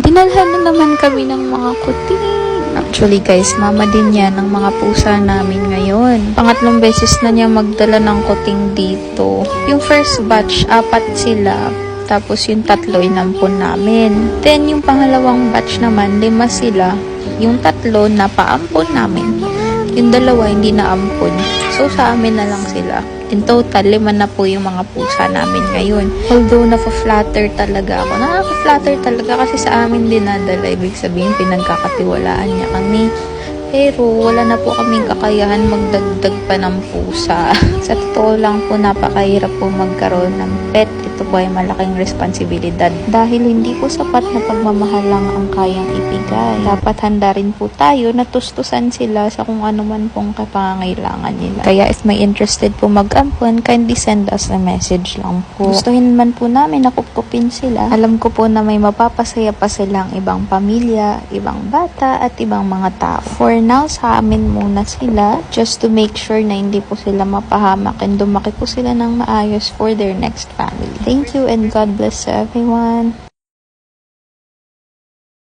Dinalhan na naman kami ng mga kuting. Actually guys, mama din yan ng mga pusa namin ngayon. Pangatlong beses na niya magdala ng kuting dito. Yung first batch, 4 sila. Tapos yung 3 inampon namin. Then yung pangalawang batch naman, 5 sila. Yung 3 na paampon namin. Yung 2 hindi na ampon. So sa amin na lang sila. In total, 5 na po yung mga pusa namin ngayon. Although nafa-flatter talaga ako. Nakaka-flatter talaga kasi sa amin dinadala. Ibig sabihin, pinagkakatiwalaan niya kami. Pero wala na po kaming kakayahan magdagdag pa ng pusa. Sa totoo lang po, napakahirap po magkaroon ng pet. Ito po ay malaking responsibilidad. Dahil hindi po sapat na pagmamahal lang ang kayang ibigay. Dapat handa rin po tayo na tustusan sila sa kung ano man pong kapangangailangan nila. Kaya if may interested po mag-ampon, kindly send us a message lang po. Gustuhin man po namin na kupkupin sila. Alam ko po na may mapapasaya pa silang ibang pamilya, ibang bata, at ibang mga tao. For now, sa amin muna sila just to make sure na hindi po sila mapahamak and dumaki po sila ng maayos for their next family. Thank you and God bless everyone.